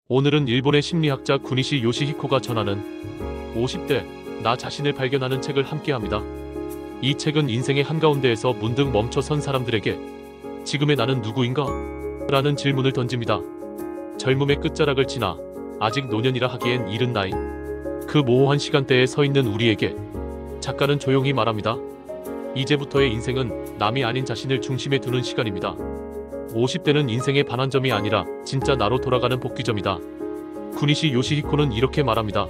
오늘은 일본의 심리학자 구니시 요시히코가 전하는 50대 나 자신을 발견하는 책을 함께합니다. 이 책은 인생의 한가운데에서 문득 멈춰선 사람들에게 지금의 나는 누구인가? 라는 질문을 던집니다. 젊음의 끝자락을 지나 아직 노년이라 하기엔 이른 나이, 그 모호한 시간대에 서 있는 우리에게 작가는 조용히 말합니다. 이제부터의 인생은 남이 아닌 자신을 중심에 두는 시간입니다. 50대는 인생의 반환점이 아니라 진짜 나로 돌아가는 복귀점이다. 구니시 요시히코는 이렇게 말합니다.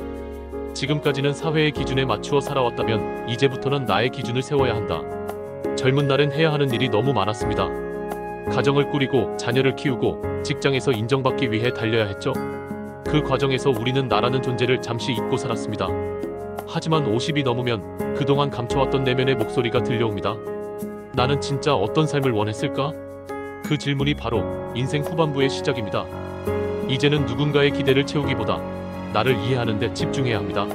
지금까지는 사회의 기준에 맞추어 살아왔다면 이제부터는 나의 기준을 세워야 한다. 젊은 날엔 해야 하는 일이 너무 많았습니다. 가정을 꾸리고 자녀를 키우고 직장에서 인정받기 위해 달려야 했죠. 그 과정에서 우리는 나라는 존재를 잠시 잊고 살았습니다. 하지만 50이 넘으면 그동안 감춰왔던 내면의 목소리가 들려옵니다. 나는 진짜 어떤 삶을 원했을까? 그 질문이 바로 인생 후반부의 시작입니다. 이제는 누군가의 기대를 채우기보다 나를 이해하는 데 집중해야 합니다.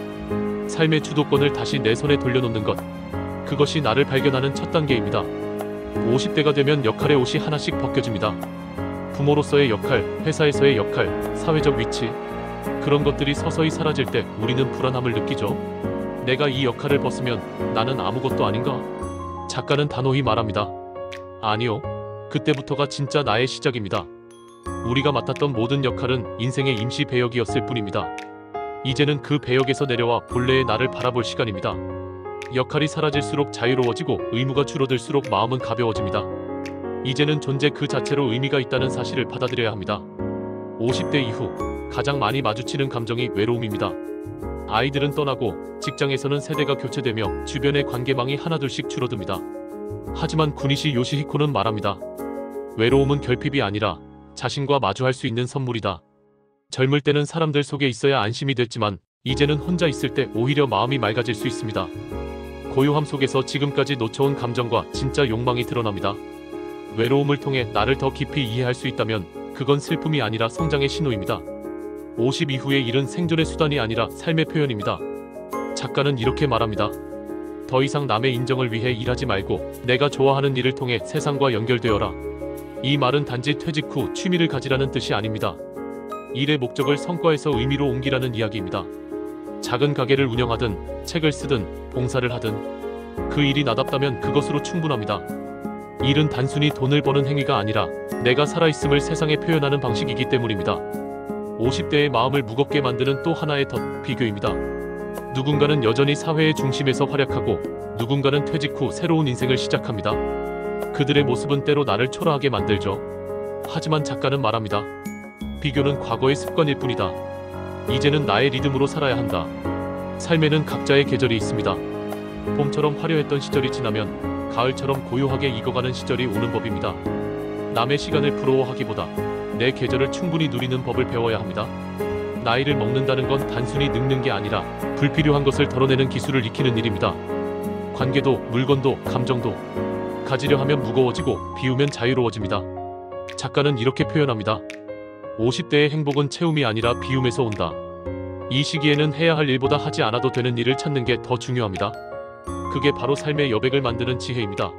삶의 주도권을 다시 내 손에 돌려놓는 것, 그것이 나를 발견하는 첫 단계입니다. 50대가 되면 역할의 옷이 하나씩 벗겨집니다. 부모로서의 역할, 회사에서의 역할, 사회적 위치, 그런 것들이 서서히 사라질 때 우리는 불안함을 느끼죠. 내가 이 역할을 벗으면 나는 아무것도 아닌가? 작가는 단호히 말합니다. 아니요. 그때부터가 진짜 나의 시작입니다. 우리가 맡았던 모든 역할은 인생의 임시 배역이었을 뿐입니다. 이제는 그 배역에서 내려와 본래의 나를 바라볼 시간입니다. 역할이 사라질수록 자유로워지고 의무가 줄어들수록 마음은 가벼워집니다. 이제는 존재 그 자체로 의미가 있다는 사실을 받아들여야 합니다. 50대 이후 가장 많이 마주치는 감정이 외로움입니다. 아이들은 떠나고 직장에서는 세대가 교체되며 주변의 관계망이 하나둘씩 줄어듭니다. 하지만 구니시 요시히코는 말합니다. 외로움은 결핍이 아니라 자신과 마주할 수 있는 선물이다. 젊을 때는 사람들 속에 있어야 안심이 됐지만 이제는 혼자 있을 때 오히려 마음이 맑아질 수 있습니다. 고요함 속에서 지금까지 놓쳐온 감정과 진짜 욕망이 드러납니다. 외로움을 통해 나를 더 깊이 이해할 수 있다면 그건 슬픔이 아니라 성장의 신호입니다. 50 이후의 일은 생존의 수단이 아니라 삶의 표현입니다. 작가는 이렇게 말합니다. 더 이상 남의 인정을 위해 일하지 말고 내가 좋아하는 일을 통해 세상과 연결되어라. 이 말은 단지 퇴직 후 취미를 가지라는 뜻이 아닙니다. 일의 목적을 성과에서 의미로 옮기라는 이야기입니다. 작은 가게를 운영하든 책을 쓰든 봉사를 하든 그 일이 나답다면 그것으로 충분합니다. 일은 단순히 돈을 버는 행위가 아니라 내가 살아있음을 세상에 표현하는 방식이기 때문입니다. 50대의 마음을 무겁게 만드는 또 하나의 덫, 비교입니다. 누군가는 여전히 사회의 중심에서 활약하고 누군가는 퇴직 후 새로운 인생을 시작합니다. 그들의 모습은 때로 나를 초라하게 만들죠. 하지만 작가는 말합니다. 비교는 과거의 습관일 뿐이다. 이제는 나의 리듬으로 살아야 한다. 삶에는 각자의 계절이 있습니다. 봄처럼 화려했던 시절이 지나면 가을처럼 고요하게 익어가는 시절이 오는 법입니다. 남의 시간을 부러워하기보다 내 계절을 충분히 누리는 법을 배워야 합니다. 나이를 먹는다는 건 단순히 늙는 게 아니라 불필요한 것을 덜어내는 기술을 익히는 일입니다. 관계도, 물건도, 감정도 가지려 하면 무거워지고 비우면 자유로워집니다. 작가는 이렇게 표현합니다. 50대의 행복은 채움이 아니라 비움에서 온다. 이 시기에는 해야 할 일보다 하지 않아도 되는 일을 찾는 게 더 중요합니다. 그게 바로 삶의 여백을 만드는 지혜입니다.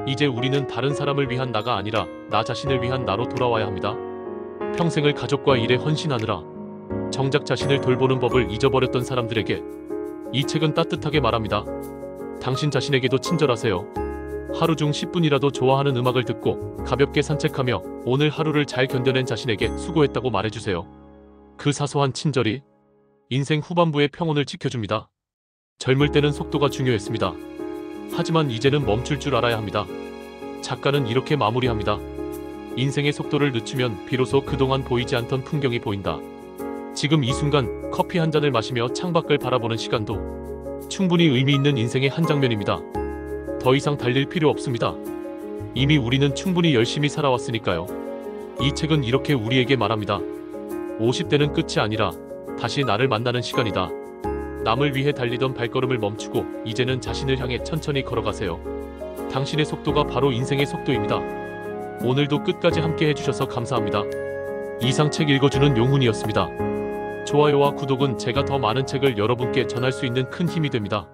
이제 우리는 다른 사람을 위한 나가 아니라 나 자신을 위한 나로 돌아와야 합니다. 평생을 가족과 일에 헌신하느라 정작 자신을 돌보는 법을 잊어버렸던 사람들에게 이 책은 따뜻하게 말합니다. 당신 자신에게도 친절하세요. 하루 중 10분이라도 좋아하는 음악을 듣고 가볍게 산책하며 오늘 하루를 잘 견뎌낸 자신에게 수고했다고 말해주세요. 그 사소한 친절이 인생 후반부의 평온을 지켜줍니다. 젊을 때는 속도가 중요했습니다. 하지만 이제는 멈출 줄 알아야 합니다. 작가는 이렇게 마무리합니다. 인생의 속도를 늦추면 비로소 그동안 보이지 않던 풍경이 보인다. 지금 이 순간 커피 한 잔을 마시며 창밖을 바라보는 시간도 충분히 의미 있는 인생의 한 장면입니다. 더 이상 달릴 필요 없습니다. 이미 우리는 충분히 열심히 살아왔으니까요. 이 책은 이렇게 우리에게 말합니다. 50대는 끝이 아니라 다시 나를 만나는 시간이다. 남을 위해 달리던 발걸음을 멈추고 이제는 자신을 향해 천천히 걸어가세요. 당신의 속도가 바로 인생의 속도입니다. 오늘도 끝까지 함께 해주셔서 감사합니다. 이상 책 읽어주는 용훈이었습니다. 좋아요와 구독은 제가 더 많은 책을 여러분께 전할 수 있는 큰 힘이 됩니다.